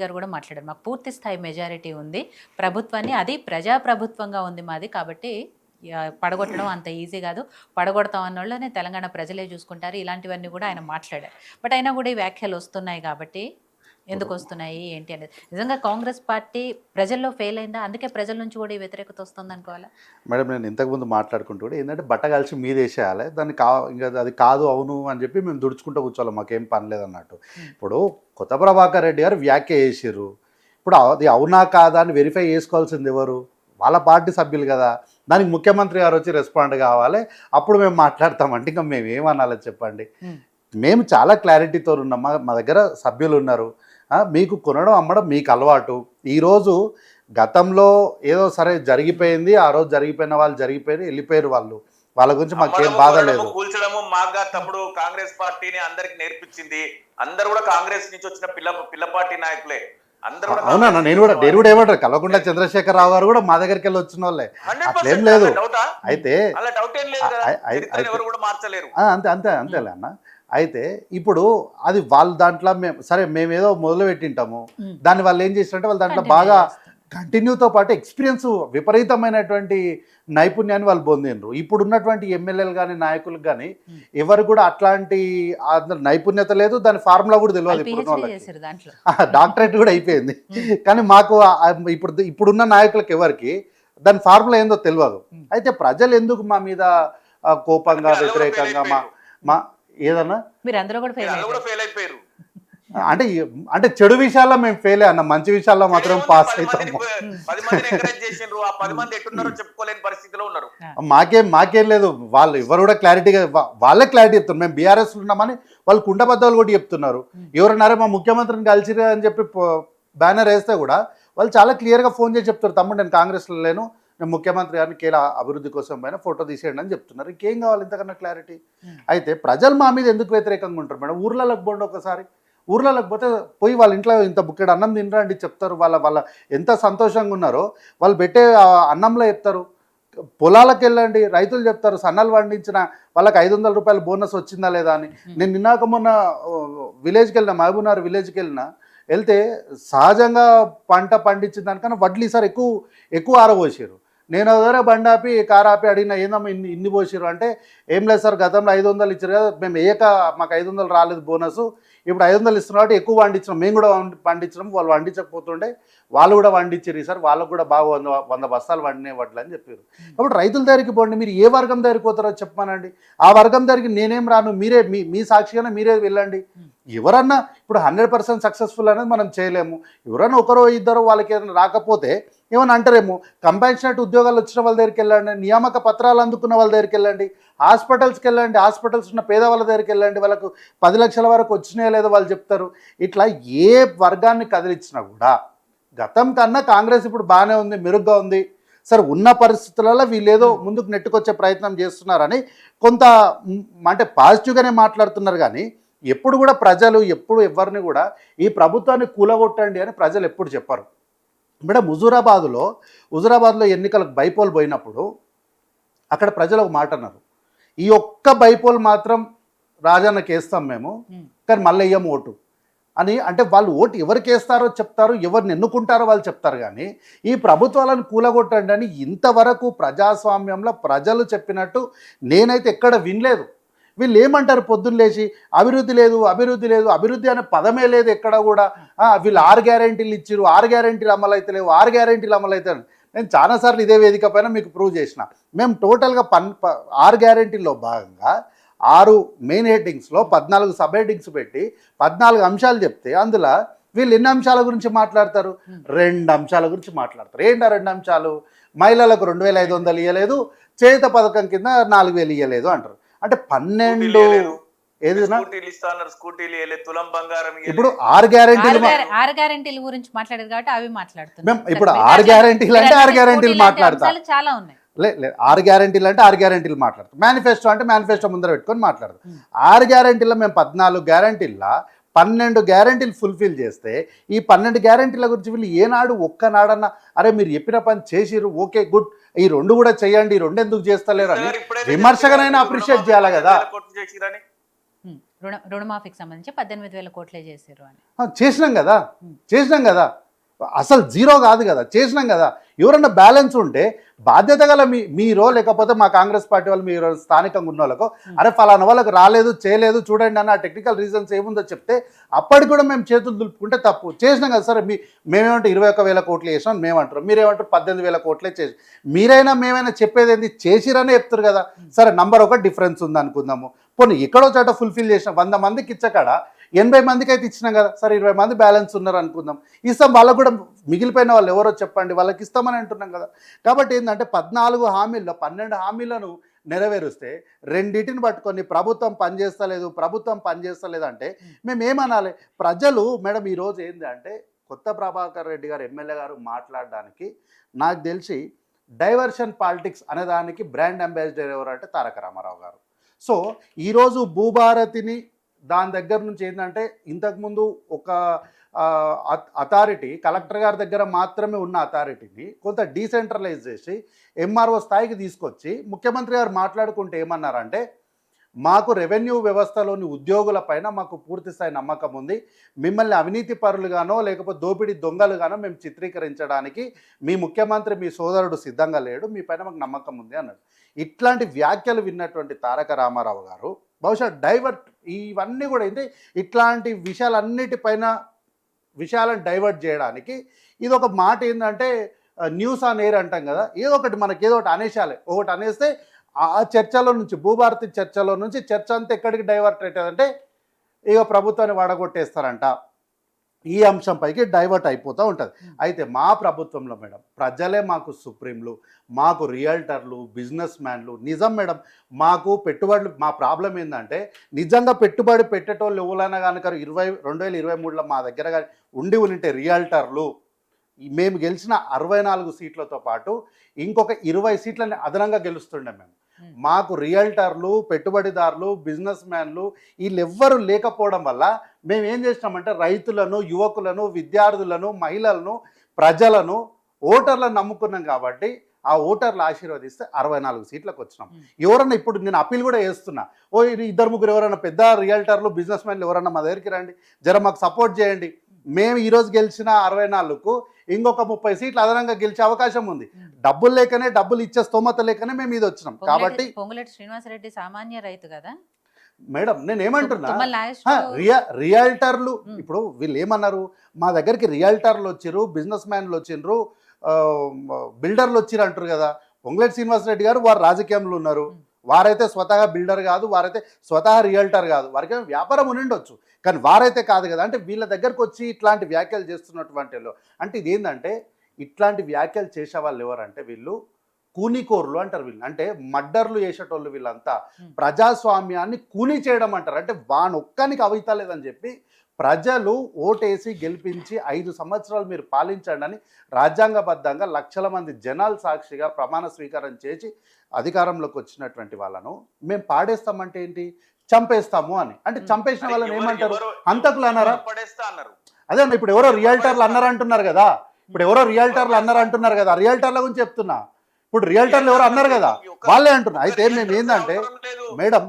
గారు కూడా మాట్లాడారు. మాకు పూర్తి స్థాయి మెజారిటీ ఉంది. ప్రభుత్వాన్ని అది ప్రజాప్రభుత్వంగా ఉంది మాది. కాబట్టి పడగొట్టడం అంత ఈజీ కాదు. పడగొడతాం అన్నోళ్ళని తెలంగాణ ప్రజలే చూసుకుంటారు. ఇలాంటివన్నీ కూడా ఆయన మాట్లాడారు. బట్ అయినా కూడా ఈ వ్యాఖ్యలు వస్తున్నాయి కాబట్టి ఎందుకు వస్తున్నాయి ఏంటి అనేది నిజంగా కాంగ్రెస్ పార్టీ ప్రజల్లో ఫెయిల్ అయిందా? అందుకే ప్రజల నుంచి కూడా ఈ వ్యతిరేకత వస్తుంది అనుకోవాలా? మేడం నేను ఇంతకుముందు మాట్లాడుకుంటూ కూడా ఏంటంటే బట్ట కలిసి మీదేసేయాలి దాన్ని ఇంకా అది కాదు అవును అని చెప్పి మేము దుడుచుకుంటూ కూర్చోవాలి, మాకేం పని లేదన్నట్టు. ఇప్పుడు కొత్త ప్రభాకర్ రెడ్డి గారు వ్యాఖ్య చేసిర్రు. ఇప్పుడు అది అవునా కాదా అని వెరిఫై చేసుకోవాల్సింది ఎవరు? వాళ్ళ పార్టీ సభ్యులు కదా. దానికి ముఖ్యమంత్రి గారు వచ్చి రెస్పాండ్ కావాలి, అప్పుడు మేము మాట్లాడతామంటే ఇంకా మేము ఏమనాలి చెప్పండి. మేము చాలా క్లారిటీతో ఉన్నాం. మా దగ్గర సభ్యులు ఉన్నారు. మీకు కొనడం అమ్మడం మీకు అలవాటు. ఈరోజు గతంలో ఏదో సరే జరిగిపోయింది, ఆ రోజు జరిగిపోయిన వాళ్ళు జరిగిపోయారు, వెళ్ళిపోయారు వాళ్ళు. వాళ్ళ గురించి మాకేం బాధ లేదు. కూల్చడము మాగా తప్పుడు కాంగ్రెస్ పార్టీని అందరికి నేర్పించింది. అందరు కూడా కాంగ్రెస్ నుంచి వచ్చిన పిల్ల పార్టీ నాయకులే. అవునా? నేను కూడా ఏమంటారు, కల్వకుంట్ల చంద్రశేఖరరావు గారు కూడా మా దగ్గరికి వెళ్ళి వచ్చిన వాళ్ళే, అట్లేం లేదు. అయితే అంతే అంతే అంతేలే అన్న. అయితే ఇప్పుడు అది వాళ్ళ దాంట్లో మేమేదో మొదలు పెట్టింటాము, దాన్ని వాళ్ళు ఏం చేసినట్టే వాళ్ళు దాంట్లో బాగా కంటిన్యూతో పాటు ఎక్స్పీరియన్స్ విపరీతమైనటువంటి నైపుణ్యాన్ని వాళ్ళు పొందిండ్రు. ఇప్పుడు ఉన్నటువంటి ఎమ్మెల్యేలు కానీ నాయకులకు కానీ ఎవరు కూడా అట్లాంటి నైపుణ్యత లేదు, దాని ఫార్ములా కూడా తెలియదు. ఇప్పుడు వాళ్ళకి డాక్టరేట్ కూడా అయిపోయింది, కానీ మాకు ఇప్పుడున్న నాయకులకు ఎవరికి దాని ఫార్ములా ఏందో తెలియదు. అయితే ప్రజలు ఎందుకు మా మీద కోపంగా వ్యతిరేకంగా మా ఏదన్నా అంటే అంటే చెడు విషయాల్లో మేము ఫెయిల్ అన్న, మంచి విషయాల్లో మాత్రం పాస్ అవుతాము. మాకేం లేదు. వాళ్ళు ఎవరు కూడా క్లారిటీగా వాళ్ళే క్లారిటీ చెప్తున్నారు. మేము బీఆర్ఎస్ ఉన్నామని వాళ్ళు కుండబద్దలు కూడా చెప్తున్నారు. ఎవరన్నారే మా ముఖ్యమంత్రిని కలిసిరా అని చెప్పి బ్యానర్ వేస్తే కూడా వాళ్ళు చాలా క్లియర్గా ఫోన్ చేసి చెప్తారు, తమ్ముడు నేను కాంగ్రెస్లో లేను, నేను ముఖ్యమంత్రి గారిని కేలా అభివృద్ధి కోసం పైన ఫోటో తీసేయండి అని చెప్తున్నారు. ఇంకేం కావాలి ఇంతకన్నా క్లారిటీ? అయితే ప్రజలు మా మీద ఎందుకు వ్యతిరేకంగా ఉంటారు మేడం? ఊర్లలోకి పోండి ఒకసారి, ఊర్లలోకి పోతే పోయి వాళ్ళ ఇంట్లో ఇంత బుక్కెడు అన్నం తినరండి చెప్తారు. వాళ్ళ ఎంత సంతోషంగా ఉన్నారో వాళ్ళు పెట్టే అన్నంలో చెప్తారు. పొలాలకు వెళ్ళండి, రైతులు చెప్తారు సన్నలు పండించిన వాళ్ళకి 500 రూపాయల బోనస్ వచ్చిందా లేదా అని. నేను నిన్నాక మొన్న విలేజ్కి వెళ్ళిన, మహబూబ్నగర్ విలేజ్కి వెళ్తే సహజంగా పంట పండించిన దానికన్నా వడ్లు ఈసారి ఎక్కువ ఆరబోసారు. నేను దగ్గర బండి ఆపి కారు ఆపి అడిగిన, ఏందమ్మా ఇన్ని పోసారు అంటే, ఏం లేదు సార్ గతంలో 500 ఇచ్చారు కదా, మేము మాకు 500 రాలేదు బోనస్, ఇప్పుడు 500 ఇస్తున్నారు కాబట్టి ఎక్కువ వండించినాం, మేము కూడా పండించినాం, వాళ్ళు వండించకపోతుండే వాళ్ళు కూడా వండించారు సార్, వాళ్ళకు కూడా బాగా 100 బస్తాలు వండినే వడ్లు అని చెప్పారు. కాబట్టి రైతుల దగ్గరికి పోండి, మీరు ఏ వర్గం దగ్గరికి పోతారో చెప్పానండి, ఆ వర్గం దగ్గరికి నేనేం రాను, మీరే మీ సాక్షిగానే మీరే వెళ్ళండి. ఎవరన్నా ఇప్పుడు 100% సక్సెస్ఫుల్ అనేది మనం చేయలేము. ఎవరన్నా ఒకరో ఇద్దరు వాళ్ళకి ఏదైనా రాకపోతే ఏమన్నా అంటారేమో. కంపాషనేట్ ఉద్యోగాలు వచ్చిన వాళ్ళ దగ్గరికి వెళ్ళండి, నియామక పత్రాలు అందుకున్న వాళ్ళ దగ్గరికి వెళ్ళండి, హాస్పిటల్స్కి వెళ్ళండి, హాస్పిటల్స్ ఉన్న పేదవాళ్ళ దగ్గరికి వెళ్ళండి, వాళ్ళకు 10 లక్షల వరకు వచ్చినాయో లేదో వాళ్ళు చెప్తారు. ఇట్లా ఏ వర్గాన్ని కదిలించినా కూడా గతం కన్నా కాంగ్రెస్ ఇప్పుడు బాగానే ఉంది, మెరుగ్గా ఉంది. సరే ఉన్న పరిస్థితులలో వీళ్ళేదో ముందుకు నెట్టుకొచ్చే ప్రయత్నం చేస్తున్నారని కొంత అంటే పాజిటివ్గానే మాట్లాడుతున్నారు. కానీ ఎప్పుడు కూడా ప్రజలు ఎవరిని కూడా ఈ ప్రభుత్వాన్ని కూలగొట్టండి అని ప్రజలు ఎప్పుడు చెప్పరు మేడం. హుజూరాబాద్లో ఎన్నికలకు బైపోల్ పోయినప్పుడు అక్కడ ప్రజలు ఒక మాట అన్నారు, ఈ ఒక్క బైపోల్ మాత్రం రాజన్నకి వేస్తాం మేము, కానీ మళ్ళీ వేయం ఓటు అని. అంటే వాళ్ళు ఓటు ఎవరికి వేస్తారో చెప్తారు, ఎవరిని ఎన్నుకుంటారో వాళ్ళు చెప్తారు. కానీ ఈ ప్రభుత్వాలను కూలగొట్టండి అని ఇంతవరకు ప్రజాస్వామ్యంలో ప్రజలు చెప్పినట్టు నేనైతే ఎక్కడ వినలేదు. వీళ్ళు ఏమంటారు పొద్దున్న లేచి, అభివృద్ధి లేదు అభివృద్ధి లేదు, అభివృద్ధి అనే పదమే లేదు ఎక్కడ కూడా. వీళ్ళు 6 గ్యారెంటీలు ఇచ్చారు, 6 గ్యారెంటీలు అమలు అయితే లేవు, 6 గ్యారెంటీలు అమలు అయితే. నేను చాలాసార్లు ఇదే వేదిక పైన మీకు ప్రూవ్ చేసిన, మేము టోటల్గా 6 గ్యారెంటీల్లో భాగంగా 6 మెయిన్ హెడ్డింగ్స్లో 14 సబ్ హెడ్డింగ్స్ పెట్టి 14 అంశాలు చెప్తే అందులో వీళ్ళు ఎన్ని అంశాల గురించి మాట్లాడతారు? 2 అంశాల గురించి మాట్లాడతారు. ఏంటా 2 అంశాలు? మహిళలకు 2500 ఇవ్వలేదు, చేత పథకం కింద 4000 ఇవ్వలేదు అంటారు. అంటే 12 ఏదైనా ఇప్పుడు 6 గ్యారెంటీల గురించి మాట్లాడారు కాబట్టి అవి మాట్లాడుతున్నాం. మేము ఇప్పుడు 6 గ్యారెంటీలు అంటే 6 గ్యారెంటీలు మాట్లాడతాం. చాలా ఉన్నాయి. లేదు 6 గ్యారెంటీలు అంటే 6 గ్యారెంటీలు మాట్లాడతాం. మేనిఫెస్టో అంటే మేనిఫెస్టో ముందర పెట్టుకొని మాట్లాడతాం. 6 గ్యారెంటీల్లో మేము 14 గ్యారెంటీల్లో 12 గ్యారెంటీలు ఫుల్ఫిల్ చేస్తే ఈ 12 గ్యారెంటీల గురించి వీళ్ళు ఏనాడు ఒక్కనాడన్నా అరే మీరు చెప్పిన పని చేసిరు, ఓకే గుడ్, ఈ 2 కూడా చేయండి, ఈ 2 ఎందుకు చేస్తలేరు అని విమర్శగానైనా అప్రిషియేట్ చేయాలి కదా. రుణమాఫీకి సంబంధించి 18,000 కోట్లే చేశారు అని. చేసినాం కదా అసలు జీరో కాదు కదా, చేసినాం కదా. ఎవరన్నా బ్యాలెన్స్ ఉంటే బాధ్యత గల మీరో లేకపోతే మా కాంగ్రెస్ పార్టీ వాళ్ళు మీరు స్థానికంగా ఉన్న వాళ్ళకు అరే ఫలానా వాళ్ళకి రాలేదు చేయలేదు చూడండి అన్న టెక్నికల్ రీజన్స్ ఏముందో చెప్తే అప్పటికి కూడా మేము చేతులు దులుపుకుంటే తప్పు. చేసినాం కదా సరే, మేమేమంటే 21,000 కోట్లు చేసినాం మేమంటారు, మీరేమంటారు 18,000 కోట్లే చేసి, మేమైనా చెప్పేది ఏంది చేసిరనే చెప్తారు కదా. సరే నంబర్ ఒక డిఫరెన్స్ ఉంది అనుకుందాము, పోనీ ఎక్కడో చోట ఫుల్ఫిల్ చేసిన 100 మందికి ఇచ్చకాడ 80 మందికి అయితే ఇచ్చినాం కదా, సరే 20 మంది బ్యాలెన్స్ ఉన్నారు అనుకుందాం, ఇస్తాం. వాళ్ళకు కూడా మిగిలిపోయిన వాళ్ళు ఎవరో చెప్పండి, వాళ్ళకి ఇస్తామని అంటున్నాం కదా. కాబట్టి ఏంటంటే 14 హామీల్లో 12 హామీలను నెరవేరుస్తే రెండింటిని పట్టుకొని ప్రభుత్వం పనిచేస్తలేదు అంటే మేము ఏమనాలి? ప్రజలు మేడం ఈరోజు ఏంటంటే కొత్త ప్రభాకర్ రెడ్డి గారు ఎమ్మెల్యే గారు మాట్లాడడానికి నాకు తెలిసి డైవర్షన్ పాలిటిక్స్ అనే దానికి బ్రాండ్ అంబాసిడర్ ఎవరు అంటే తారక రామారావు గారు. సో ఈరోజు భూభారతిని దాని దగ్గర నుంచి ఏంటంటే ఇంతకుముందు ఒక అథారిటీ కలెక్టర్ గారి దగ్గర మాత్రమే ఉన్న అథారిటీని కొంత డీసెంట్రలైజ్ చేసి ఎంఆర్ఓ స్థాయికి తీసుకొచ్చి ముఖ్యమంత్రి గారు మాట్లాడుకుంటే ఏమన్నారంటే మాకు రెవెన్యూ వ్యవస్థలోని ఉద్యోగుల పైన మాకు పూర్తి స్థాయి నమ్మకం ఉంది, మిమ్మల్ని అవినీతి పరులుగానో లేకపోతే దోపిడీ దొంగలుగానో మేము చిత్రీకరించడానికి మీ ముఖ్యమంత్రి మీ సోదరుడు సిద్ధంగా లేడు, మీ పైన మాకు నమ్మకం ఉంది అన్నాడు. ఇట్లాంటి వ్యాఖ్యలు విన్నటువంటి తారక రామారావు గారు బహుశా డైవర్ట్ ఇవన్నీ కూడా ఏంటి ఇట్లాంటి విషయాలను డైవర్ట్ చేయడానికి ఇది ఒక మాట ఏంటంటే న్యూస్ ఆన్ ఎయిర్ అంటాం కదా, ఏదో ఒకటి మనకి ఏదో ఒకటి అనేసాలి. ఒకటి అనేస్తే ఆ చర్చలో నుంచి భూభారతి చర్చలో నుంచి చర్చ అంతా ఎక్కడికి డైవర్ట్ అవుతుందంటే ఇక ప్రభుత్వాన్ని వాడగొట్టేస్తారంట, ఈ అంశంపైకి డైవర్ట్ అయిపోతూ ఉంటుంది. అయితే మా ప్రభుత్వంలో మేడం ప్రజలే మాకు సుప్రీంలు, మాకు రియల్టర్లు, బిజినెస్ మ్యాన్లు. నిజం మేడం, మాకు పెట్టుబడులు మా ప్రాబ్లం ఏంటంటే నిజంగా పెట్టుబడి పెట్టేటోళ్ళు ఎవరైనా కనుక 2023లో మా దగ్గర కానీ ఉంటే రియల్టర్లు మేము గెలిచిన 64 సీట్లతో పాటు ఇంకొక 20 సీట్లని అదనంగా గెలుస్తుండే మేము. మాకు రియల్టర్లు, పెట్టుబడిదారులు, బిజినెస్ మ్యాన్లు వీళ్ళెవ్వరూ లేకపోవడం వల్ల మేము ఏం చేసినామంటే రైతులను, యువకులను, విద్యార్థులను, మహిళలను, ప్రజలను, ఓటర్లను నమ్ముకున్నాం. కాబట్టి ఆ ఓటర్లు ఆశీర్వదిస్తే 64 సీట్లకు వచ్చినాం. ఎవరన్నా ఇప్పుడు నేను అప్పీల్ కూడా చేస్తున్నా, ఓ 2-3 ఎవరైనా పెద్ద రియల్టర్లు, బిజినెస్ మ్యాన్లు ఎవరన్నా మా దగ్గరికి రండి, జర మాకు సపోర్ట్ చేయండి. మేము ఈరోజు గెలిచిన 64కు ఇంకొక 30 సీట్లు అదనంగా గెలిచే అవకాశం ఉంది. డబ్బులు లేకనే, డబ్బులు ఇచ్చే స్తోమత లేకనే మేము ఇది వచ్చినాం. కాబట్టి పొంగులేటి శ్రీనివాసరెడ్డి సామాన్య రైతు కదా మేడం, నేను ఏమంటున్నా రియల్టర్లు ఇప్పుడు వీళ్ళు ఏమన్నారు, మా దగ్గరికి రియల్టర్లు వచ్చిర్రు, బిజినెస్ మ్యాన్లు వచ్చిండ్రు, బిల్డర్లు వచ్చిర్రు అంటారు కదా. పొంగులేటి శ్రీనివాసరెడ్డి గారు వారు రాజకీయంలో ఉన్నారు, వారైతే స్వతహా బిల్డర్ కాదు, వారైతే స్వతహా రియల్టర్ కాదు, వారికి వ్యాపారం ఉండిండొచ్చు, కానీ వారైతే కాదు కదా. అంటే వీళ్ళ దగ్గరకు వచ్చి ఇట్లాంటి వ్యాఖ్యలు చేస్తున్నటువంటి అంటే ఇది ఏంటంటే ఇట్లాంటి వ్యాఖ్యలు చేసే వాళ్ళు ఎవరంటే వీళ్ళు కూనికోర్లు అంటారు. వీళ్ళు అంటే మర్డర్లు చేసేటోళ్ళు. వీళ్ళంతా ప్రజాస్వామ్యాన్ని కూని చేయడం అంటారు. అంటే వానొక్కనికి అవితలేదని చెప్పి ప్రజలు ఓటేసి గెలిపించి 5 సంవత్సరాలు మీరు పాలించండి అని రాజ్యాంగబద్ధంగా లక్షల మంది జనాలు సాక్షిగా ప్రమాణ స్వీకారం చేసి అధికారంలోకి వచ్చినటువంటి వాళ్ళను మేము పాడేస్తామంటే ఏంటి, చంపేస్తాము అని. అంటే చంపేసిన వాళ్ళని ఏమంటారు, హంతకులు అన్నారా? అదే ఇప్పుడు ఎవరో రియల్టర్లు అన్నారంటున్నారు కదా, రియల్టర్ల గురించి చెప్తున్నా. ఇప్పుడు రియల్టర్లు ఎవరు అన్నారు కదా, వాళ్ళే అంటున్నారు. అయితే మేము ఏంటంటే మేడం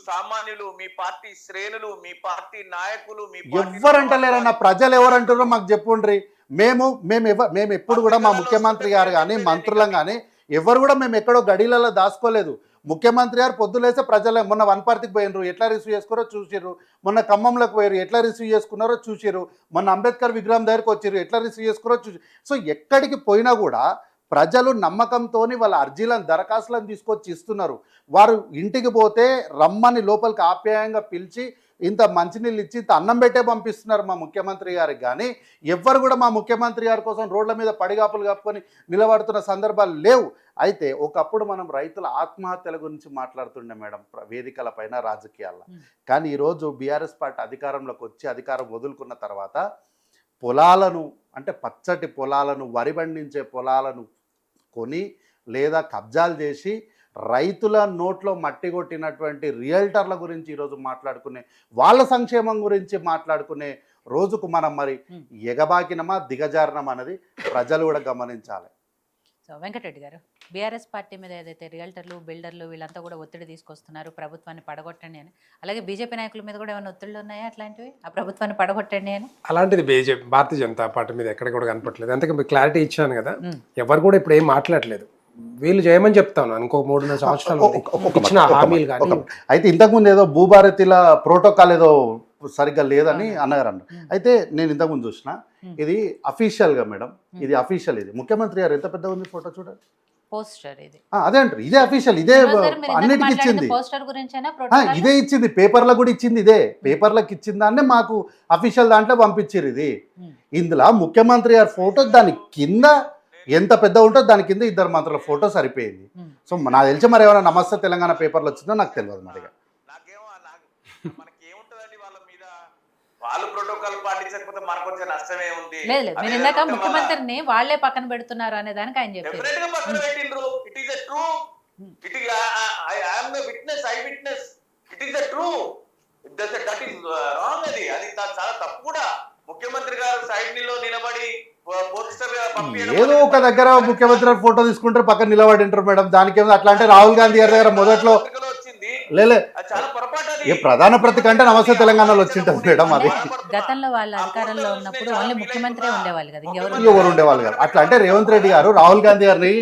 సామాన్యులు, మీ పార్టీ శ్రేణులు, మీ పార్టీ నాయకులు ఎవరంటలేరన్న, ప్రజలు ఎవరంటారో మాకు చెప్పుండ్రి. మేము ఎప్పుడు కూడా మా ముఖ్యమంత్రి గారు కానీ మంత్రులం కానీ ఎవరు కూడా మేము ఎక్కడో గడిలలో దాచుకోలేదు. ముఖ్యమంత్రి గారు పొద్దులేస్తే ప్రజలే మొన్న వనపర్తికి పోయినరు, ఎట్లా రిసీవ్ చేసుకోరో చూసిర్రు, మొన్న ఖమ్మంలోకి పోయారు, ఎట్లా రిసీవ్ చేసుకున్నారో చూసిర్రు, మొన్న అంబేద్కర్ విగ్రహం దగ్గరకు వచ్చిర్రు, ఎట్లా రిసీవ్ చేసుకోరో చూసి. సో ఎక్కడికి పోయినా కూడా ప్రజలు నమ్మకంతో వాళ్ళ అర్జీలను, దరఖాస్తులను తీసుకొచ్చి ఇస్తున్నారు. వారు ఇంటికి పోతే రమ్మని లోపలికి ఆప్యాయంగా పిలిచి ఇంత మంచినీళ్ళు ఇచ్చి ఇంత అన్నం పెట్టే పంపిస్తున్నారు మా ముఖ్యమంత్రి గారికి. కానీ ఎవ్వరు కూడా మా ముఖ్యమంత్రి గారి కోసం రోడ్ల మీద పడిగాపులు కప్పుకొని నిలబడుతున్న సందర్భాలు లేవు. అయితే ఒకప్పుడు మనం రైతుల ఆత్మహత్యల గురించి మాట్లాడుతుండే మేడం వేదికల పైన, రాజకీయాల్లో. కానీ ఈరోజు బీఆర్ఎస్ పార్టీ అధికారంలోకి వచ్చి అధికారం వదులుకున్న తర్వాత పొలాలను, అంటే పచ్చటి పొలాలను, వరి పండించే పొలాలను కొని లేదా కబ్జాలు చేసి రైతుల నోట్లో మట్టి కొట్టినటువంటి రియల్టర్ల గురించి ఈరోజు మాట్లాడుకునే, వాళ్ళ సంక్షేమం గురించి మాట్లాడుకునే రోజుకు మనం మరి ఎగబాకినమా దిగజారినమా అనేది ప్రజలు కూడా గమనించాలి. సో వెంకటరెడ్డి గారు, బీఆర్ఎస్ పార్టీ మీద ఏదైతే రియల్టర్లు బిల్డర్లు వీళ్ళంతా కూడా ఒత్తిడి తీసుకొస్తున్నారు ప్రభుత్వాన్ని పడగొట్టండి అని, అలాగే బీజేపీ నాయకుల మీద కూడా ఏమైనా ఒత్తిళ్ళు ఉన్నాయా అట్లాంటివి, ఆ ప్రభుత్వాన్ని పడగొట్టండి అని? అలాంటిది భారతీయ జనతా పార్టీ మీద ఎక్కడ కూడా కనపట్లేదు. అందుకే మీకు క్లారిటీ ఇచ్చాను కదా, ఎవరు కూడా ఇప్పుడు ఏం మాట్లాడలేదు. వీళ్ళు చేయమని చెప్తాను ఇంకో 3-4 సంవత్సరాలు ఇచ్చిన హామీలు కానీ. అయితే ఇంతకుముందు ఏదో భూభారతిల ప్రోటోకాల్ ఏదో సరిగ్గా లేదని అన్నారు. అయితే నేను ఇంతకుముందు చూసిన ఇది అఫీషియల్గా మేడం, ఇది అఫీషియల్, ఇది ముఖ్యమంత్రి గారు ఎంత పెద్ద ఉంది ఫోటో చూడండి, పోస్టర్ ఇది. అదే అంటారు, ఇదే అఫీషియల్, ఇదే అన్నిటికి ఇచ్చింది, పోస్టర్ గురించేనా ఇదే ఇచ్చింది, పేపర్లకు కూడా ఇచ్చింది, ఇదే పేపర్లకు ఇచ్చిన దాన్నే మాకు అఫీషియల్ దాంట్లో పంపించారు. ఇది ఇందులో ముఖ్యమంత్రి గారి ఫోటో, దాని కింద ఎంత పెద్ద ఉంటుందో దాని కింద 2 మంత్రుల ఫోటో సరిపోయింది. సో నాకు తెలిసి మరి ఏమైనా నమస్తే తెలంగాణ పేపర్లు వచ్చిందో నాకు తెలియదు మరి. మనకేముంటదండి వాళ్ళ మీద, వాళ్ళు ప్రోటోకాల్ పాటించకపోతే మనకు వచ్చే నష్టమే ఉంది. లేదు మీరు ఇందాక ముఖ్యమంత్రిని వాళ్ళే పక్కన పెడుతున్నారు అనే దానికి ఆయన చెప్పారు. డెఫినెట్ గా పక్కన పెట్టిండ్రు. It is a true, it is I am the witness, I witness, it is a true, that is wrong. అది చాలా తప్పు కూడా. ముఖ్యమంత్రి గారు సైడ్ లో నిలబడి పోస్టర్ ఏదో ఒక దగ్గర ముఖ్యమంత్రి ఫోటో తీసుకుంటారు, పక్కన నిలబడి ఉంటారు మేడం. దానికి ఏమో అట్లా అంటే రాహుల్ గాంధీ గారి దగ్గర మొదట్లో వచ్చింది, లేలే చాలా పొరపాటు. ఏ ప్రధాన పత్రిక అంటే నమస్తే తెలంగాణలో వచ్చింటుంది మేడం. అది గతంలో వాళ్ళ అధికారంలో ఉన్నప్పుడు ఓన్లీ ముఖ్యమంత్రి ఉండేవాళ్ళు కదా, ఎవరు ఉండేవాళ్ళు కాదు. అట్లా అంటే రేవంత్ రెడ్డి గారు రాహుల్ గాంధీ గారిని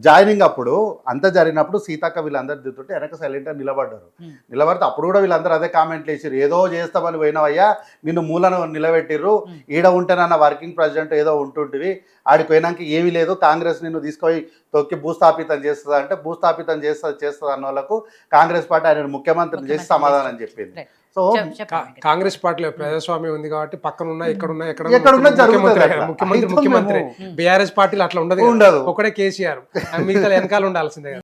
జాయినింగ్ అప్పుడు అంతా జరిగినప్పుడు సీతక్క వీళ్ళందరూ దిగుతుంటే వెనక సైలెంట్గా నిలబడ్డారు. నిలబడితే అప్పుడు కూడా వీళ్ళందరూ అదే కామెంట్లు వేసారు, ఏదో చేస్తామని పోయినావయ్యా, నిన్ను మూలను నిలబెట్టిర్రు, ఈడ ఉంటేనన్న వర్కింగ్ ప్రెసిడెంట్ ఏదో ఉంటుంటివి, ఆడికి పోయినాక ఏమీ లేదు, కాంగ్రెస్ నిన్ను తీసుకొని తొక్కి భూస్థాపితం చేస్తుంది అంటే భూస్థాపితం చేస్తుంది అన్న వాళ్ళకు కాంగ్రెస్ పార్టీ ఆయన ముఖ్యమంత్రిని చేసి సమాధానం చెప్పింది. సో కాంగ్రెస్ పార్టీలో ప్రజాస్వామ్యం ఉంది కాబట్టి పక్కనున్నా ఎక్కడున్నా ముఖ్యమంత్రి. బీఆర్ఎస్ పార్టీలో అట్లా ఉండదు, ఒకటే కేసీఆర్, మిగతా వెనకాల ఉండాల్సిందే.